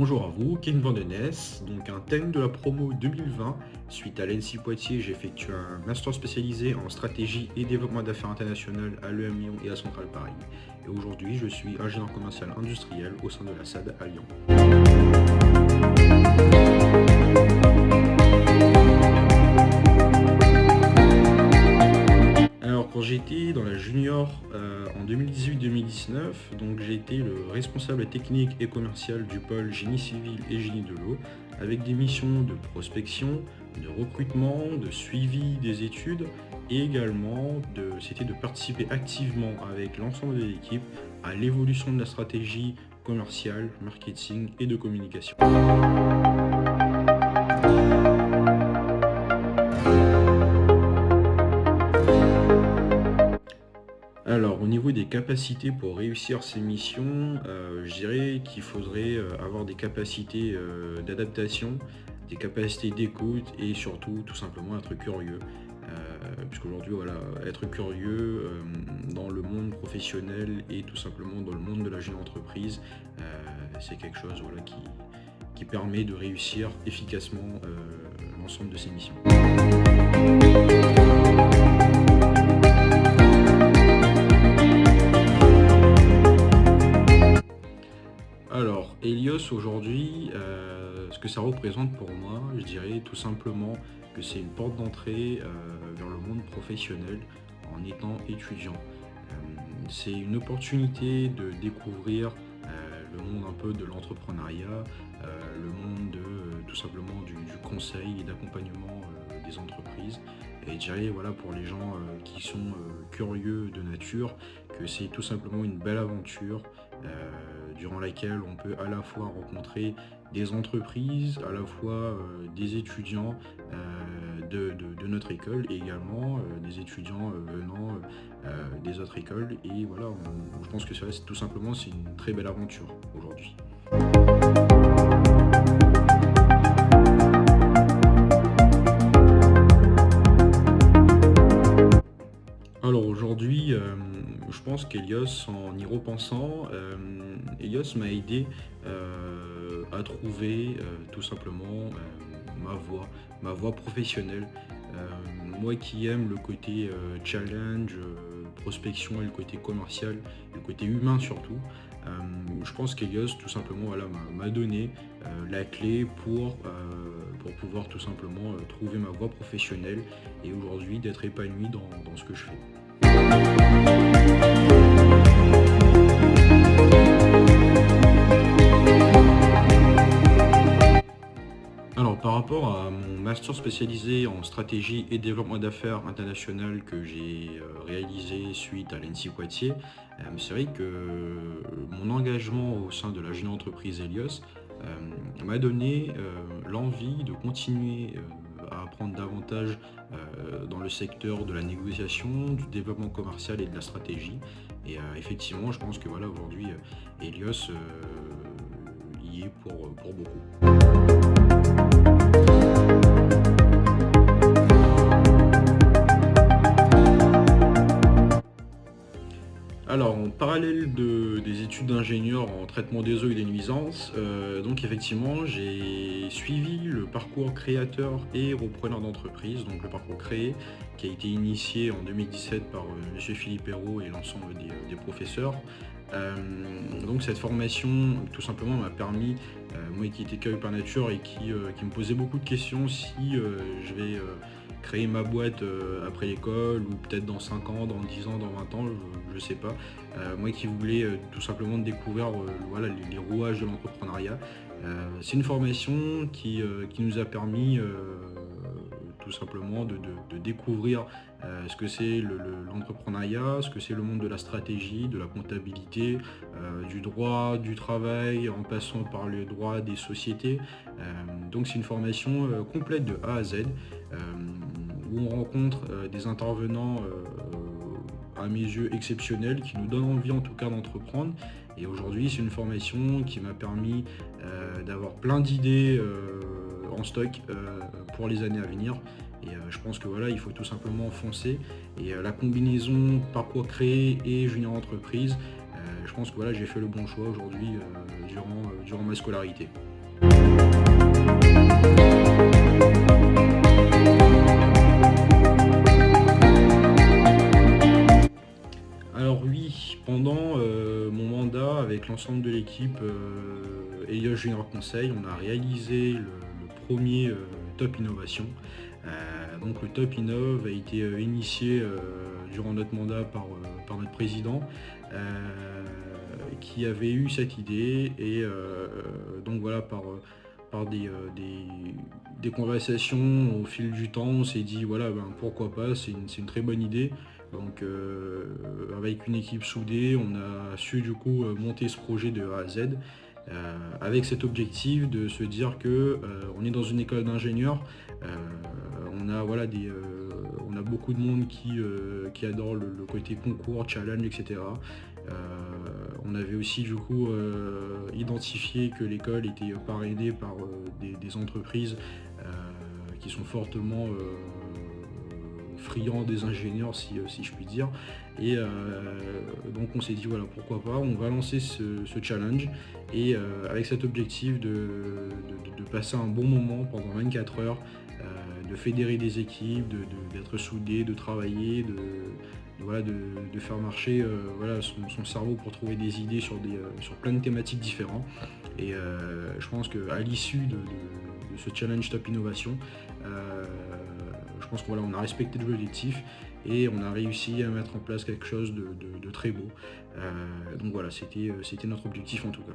Bonjour à vous, Ken Vandeness. Donc un thème de la promo 2020. Suite à l'ENSI Poitiers, j'ai effectué un master spécialisé en stratégie et développement d'affaires internationales à l'EM Lyon et à Centrale Paris. Et aujourd'hui, je suis ingénieur commercial industriel au sein de la SAD à Lyon. Alors quand j'étais dans la junior en 2018-2019, donc j'ai été le responsable technique et commercial du pôle génie civil et génie de l'eau, avec des missions de prospection, de recrutement, de suivi des études et également c'était de participer activement avec l'ensemble de l'équipe à l'évolution de la stratégie commerciale, marketing et de communication. Alors, au niveau des capacités pour réussir ces missions, je dirais qu'il faudrait avoir des capacités d'adaptation, des capacités d'écoute et surtout, tout simplement, être curieux. Puisqu'aujourd'hui, voilà, être curieux dans le monde professionnel et tout simplement dans le monde de la jeune entreprise, c'est quelque chose voilà, qui permet de réussir efficacement l'ensemble de ces missions. Alors, Helios aujourd'hui, ce que ça représente pour moi, je dirais tout simplement que c'est une porte d'entrée vers le monde professionnel en étant étudiant. C'est une opportunité de découvrir le monde un peu de l'entrepreneuriat, le monde tout simplement du conseil et d'accompagnement des entreprises. Et je dirais voilà, pour les gens qui sont curieux de nature, que c'est tout simplement une belle aventure durant laquelle on peut à la fois rencontrer des entreprises, à la fois des étudiants de notre école et également des étudiants venant des autres écoles. Et voilà, je pense que c'est tout simplement c'est une très belle aventure aujourd'hui. Alors aujourd'hui, je pense qu'Elios, en y repensant, Elios m'a aidé à trouver tout simplement ma voie professionnelle. Moi qui aime le côté challenge, prospection et le côté commercial, le côté humain surtout, je pense qu'Elios tout simplement voilà, m'a donné la clé pour pouvoir tout simplement trouver ma voie professionnelle et aujourd'hui d'être épanoui dans ce que je fais. Alors par rapport à mon master spécialisé en stratégie et développement d'affaires international que j'ai réalisé suite à l'ENSI Poitiers, c'est vrai que mon engagement au sein de la jeune entreprise Helios m'a donné l'envie de continuer à apprendre davantage dans le secteur de la négociation, du développement commercial et de la stratégie. Et effectivement, je pense que voilà, aujourd'hui, Helios y est pour beaucoup. Alors, en parallèle des études d'ingénieur en traitement des eaux et des nuisances, donc effectivement, j'ai suivi le parcours créateur et repreneur d'entreprise, donc le parcours créé, qui a été initié en 2017 par M. Philippe Hérault et l'ensemble des professeurs. Donc cette formation, tout simplement, m'a permis, moi qui étais curieux par nature et qui me posait beaucoup de questions si je vais créer ma boîte après l'école ou peut-être dans 5 ans, dans 10 ans, dans 20 ans, je sais pas. Moi qui voulais tout simplement découvrir voilà, les rouages de l'entrepreneuriat. C'est une formation qui nous a permis tout simplement de découvrir ce que c'est l'entrepreneuriat, ce que c'est le monde de la stratégie, de la comptabilité, du droit du travail en passant par le droit des sociétés. Donc c'est une formation complète de A à Z où on rencontre des intervenants à mes yeux exceptionnels qui nous donnent envie en tout cas d'entreprendre. Et aujourd'hui c'est une formation qui m'a permis d'avoir plein d'idées en stock pour les années à venir. Et je pense que voilà, il faut tout simplement foncer. Et la combinaison parcours créé et junior entreprise, je pense que voilà, j'ai fait le bon choix aujourd'hui durant ma scolarité. l'ensemble de l'équipe Elios Junior Conseil, on a réalisé le premier Top Innovation. Donc le Top Innov a été initié durant notre mandat par notre président qui avait eu cette idée et donc voilà par des conversations au fil du temps, on s'est dit voilà pourquoi pas, c'est une très bonne idée. Donc avec une équipe soudée, on a su du coup monter ce projet de A à Z avec cet objectif de se dire que on est dans une école d'ingénieurs, on a voilà on a beaucoup de monde qui adore le côté concours, challenge, etc. On avait aussi du coup identifié que l'école était parrainée par des entreprises qui sont fortement friands des ingénieurs si je puis dire. Et donc on s'est dit voilà pourquoi pas, on va lancer ce challenge et avec cet objectif de passer un bon moment pendant 24 heures, de fédérer des équipes, d'être soudés, de travailler, de faire marcher son cerveau pour trouver des idées sur plein de thématiques différentes. Et je pense qu'à l'issue de ce challenge Top Innovation, je pense qu'on a respecté l'objectif et on a réussi à mettre en place quelque chose de très beau. Donc voilà, c'était notre objectif en tout cas.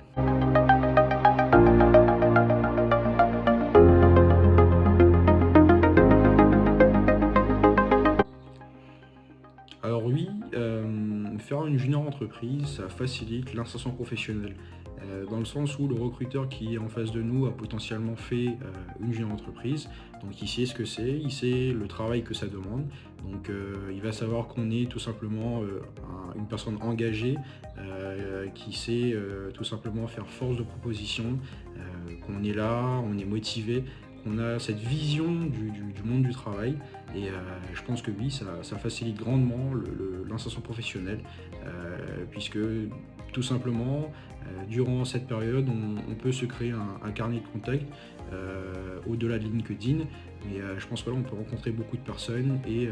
Alors oui, faire une junior entreprise, ça facilite l'insertion professionnelle, dans le sens où le recruteur qui est en face de nous a potentiellement fait une junior entreprise, donc il sait ce que c'est, il sait le travail que ça demande, donc il va savoir qu'on est tout simplement une personne engagée qui sait tout simplement faire force de proposition, qu'on est là, on est motivé, on a cette vision du monde du travail et je pense que oui, ça facilite grandement l'insertion professionnelle puisque tout simplement durant cette période on peut se créer un carnet de contacts au-delà de LinkedIn et je pense que là on peut rencontrer beaucoup de personnes et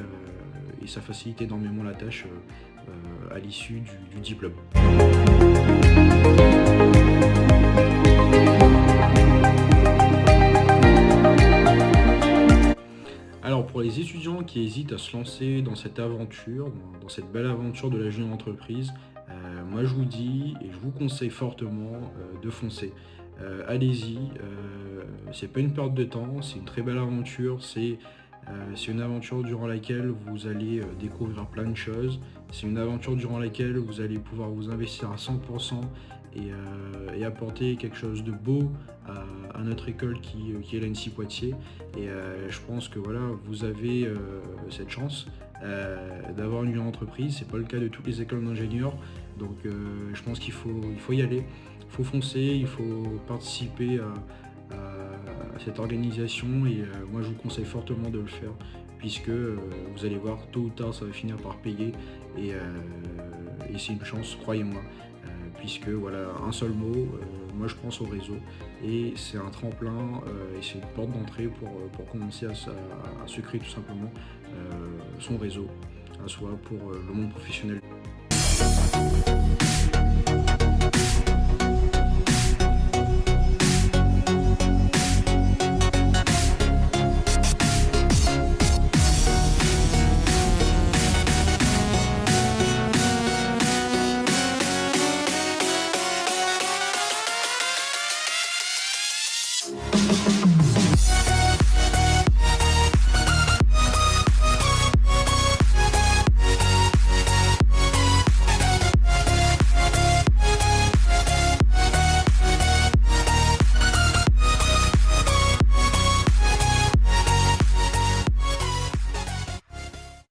ça facilite énormément la tâche à l'issue du diplôme. Alors pour les étudiants qui hésitent à se lancer dans cette aventure, dans cette belle aventure de la junior entreprise, moi je vous dis et je vous conseille fortement de foncer. Allez-y, c'est pas une perte de temps, c'est une très belle aventure, c'est une aventure durant laquelle vous allez découvrir plein de choses, c'est une aventure durant laquelle vous allez pouvoir vous investir à 100% et apporter quelque chose de beau à notre école qui est l'ANSSI Poitiers. Et je pense que voilà, vous avez cette chance d'avoir une entreprise, c'est pas le cas de toutes les écoles d'ingénieurs, donc je pense qu'il faut y aller, il faut foncer, il faut participer à cette organisation et moi je vous conseille fortement de le faire puisque vous allez voir tôt ou tard ça va finir par payer et c'est une chance, croyez-moi, puisque voilà, un seul mot, moi je pense au réseau et c'est un tremplin et c'est une porte d'entrée pour commencer à se créer tout simplement son réseau à soi pour le monde professionnel.